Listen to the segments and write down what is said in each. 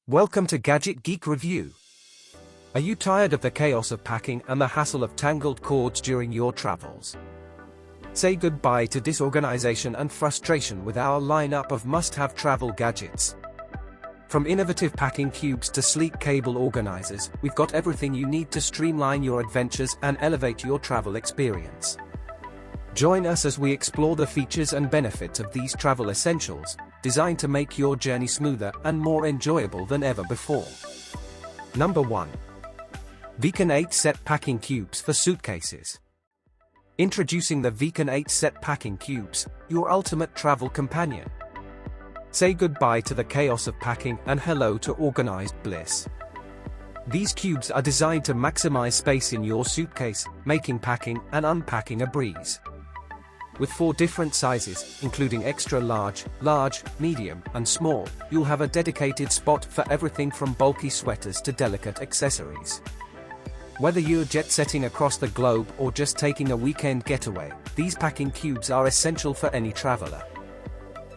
Welcome to Gadget Geek Review. Are you tired of the chaos of packing and the hassle of tangled cords during your travels? Say goodbye to disorganization and frustration with our lineup of must-have travel gadgets. From innovative packing cubes to sleek cable organizers, we've got everything you need to streamline your adventures and elevate your travel experience. Join us as we explore the features and benefits of these travel essentials, designed to make your journey smoother and more enjoyable than ever before. Number 1. Vecan 8 Set Packing Cubes for Suitcases. Introducing the Vecan 8 Set Packing Cubes, your ultimate travel companion. Say goodbye to the chaos of packing and hello to organized bliss. These cubes are designed to maximize space in your suitcase, making packing and unpacking a breeze. With 4 different sizes, including extra large, large, medium, and small, you'll have a dedicated spot for everything from bulky sweaters to delicate accessories. Whether you're jet-setting across the globe or just taking a weekend getaway, these packing cubes are essential for any traveler.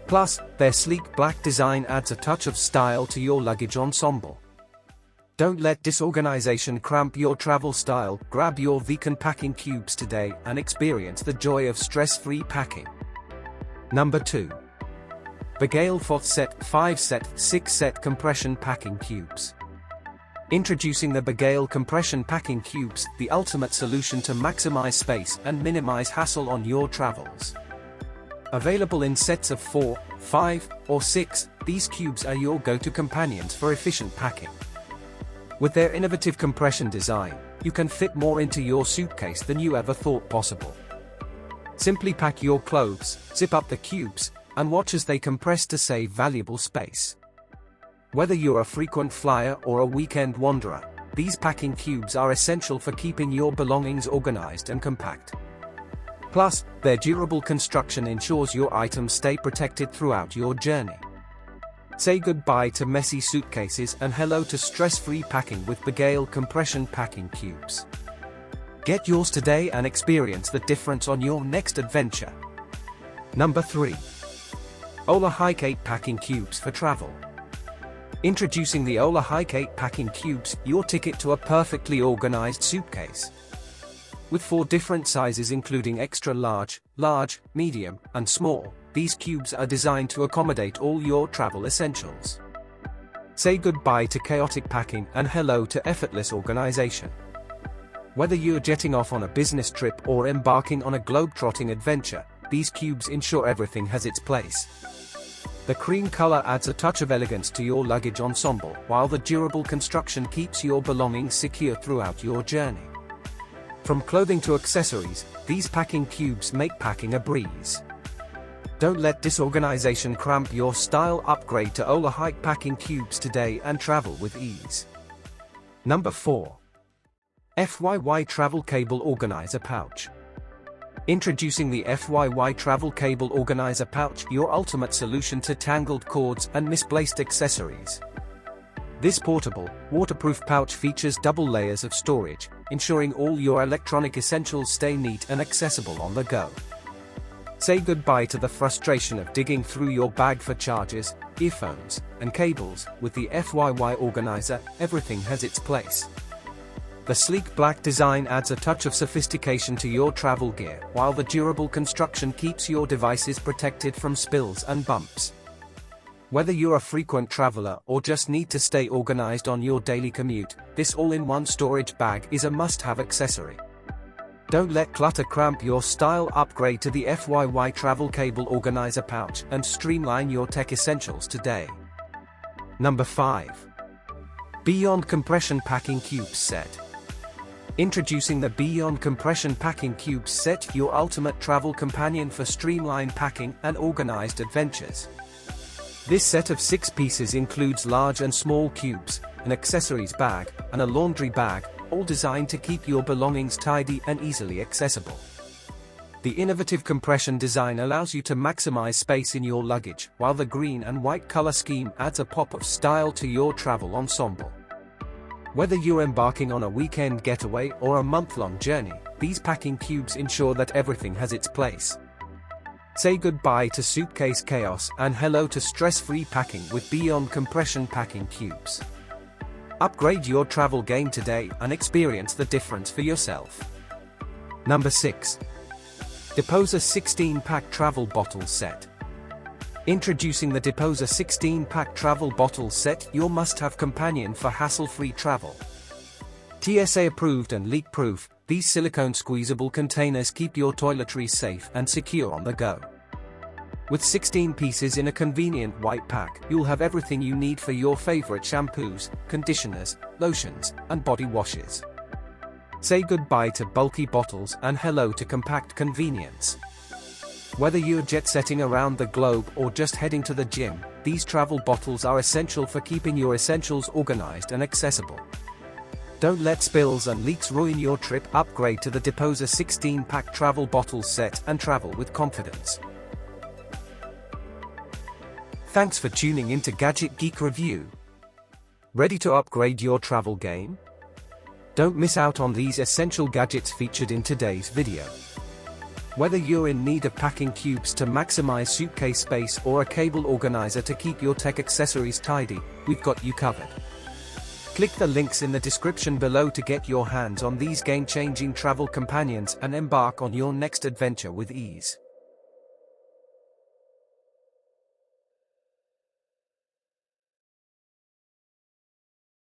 Plus, their sleek black design adds a touch of style to your luggage ensemble. Don't let disorganization cramp your travel style. Grab your Vecan packing cubes today and experience the joy of stress-free packing. Number 2. Begale Foth Set 5 Set 6 Set Compression Packing Cubes. Introducing the Begale Compression Packing Cubes, the ultimate solution to maximize space and minimize hassle on your travels. Available in sets of 4, 5, or 6, these cubes are your go-to companions for efficient packing. With their innovative compression design, you can fit more into your suitcase than you ever thought possible. Simply pack your clothes, zip up the cubes, and watch as they compress to save valuable space. Whether you're a frequent flyer or a weekend wanderer, these packing cubes are essential for keeping your belongings organized and compact. Plus, their durable construction ensures your items stay protected throughout your journey. Say goodbye to messy suitcases and hello to stress-free packing with Begale Compression Packing Cubes. Get yours today and experience the difference on your next adventure. Number 3. Ola Hike 8 Packing Cubes for Travel. Introducing the Ola Hike 8 Packing Cubes, your ticket to a perfectly organized suitcase. With 4 different sizes including extra large, large, medium, and small, these cubes are designed to accommodate all your travel essentials. Say goodbye to chaotic packing and hello to effortless organization. Whether you're jetting off on a business trip or embarking on a globe-trotting adventure, these cubes ensure everything has its place. The cream color adds a touch of elegance to your luggage ensemble, while the durable construction keeps your belongings secure throughout your journey. From clothing to accessories, these packing cubes make packing a breeze. Don't let disorganization cramp your style. Upgrade to Ola Hike Packing Cubes today and travel with ease. Number 4. FYY Travel Cable Organizer Pouch. Introducing the FYY Travel Cable Organizer Pouch, your ultimate solution to tangled cords and misplaced accessories. This portable, waterproof pouch features double layers of storage, ensuring all your electronic essentials stay neat and accessible on the go. Say goodbye to the frustration of digging through your bag for chargers, earphones, and cables. With the FYY organizer, everything has its place. The sleek black design adds a touch of sophistication to your travel gear, while the durable construction keeps your devices protected from spills and bumps. Whether you're a frequent traveler or just need to stay organized on your daily commute, this all-in-one storage bag is a must-have accessory. Don't let clutter cramp your style. Upgrade to the FYY Travel Cable Organizer Pouch and streamline your tech essentials today. Number 5. Beyond Compression Packing Cubes Set. Introducing the Beyond Compression Packing Cubes Set, your ultimate travel companion for streamlined packing and organized adventures. This set of 6 pieces includes large and small cubes, an accessories bag, and a laundry bag, all designed to keep your belongings tidy and easily accessible. The innovative compression design allows you to maximize space in your luggage, while the green and white color scheme adds a pop of style to your travel ensemble. Whether you're embarking on a weekend getaway or a month-long journey, these packing cubes ensure that everything has its place. Say goodbye to suitcase chaos and hello to stress-free packing with Beyond Compression Packing Cubes. Upgrade your travel game today and experience the difference for yourself. Number 6. Deposer 16-pack Travel Bottle Set. Introducing the Deposer 16-pack Travel Bottle Set, your must-have companion for hassle-free travel. TSA approved and leak-proof, these silicone squeezable containers keep your toiletries safe and secure on the go. With 16 pieces in a convenient white pack, you'll have everything you need for your favorite shampoos, conditioners, lotions, and body washes. Say goodbye to bulky bottles and hello to compact convenience. Whether you're jet-setting around the globe or just heading to the gym, these travel bottles are essential for keeping your essentials organized and accessible. Don't let spills and leaks ruin your trip. Upgrade to the Deposer 16-pack Travel Bottle Set and travel with confidence. Thanks for tuning into Gadget Geek Review. Ready to upgrade your travel game? Don't miss out on these essential gadgets featured in today's video. Whether you're in need of packing cubes to maximize suitcase space or a cable organizer to keep your tech accessories tidy, we've got you covered. Click the links in the description below to get your hands on these game-changing travel companions and embark on your next adventure with ease.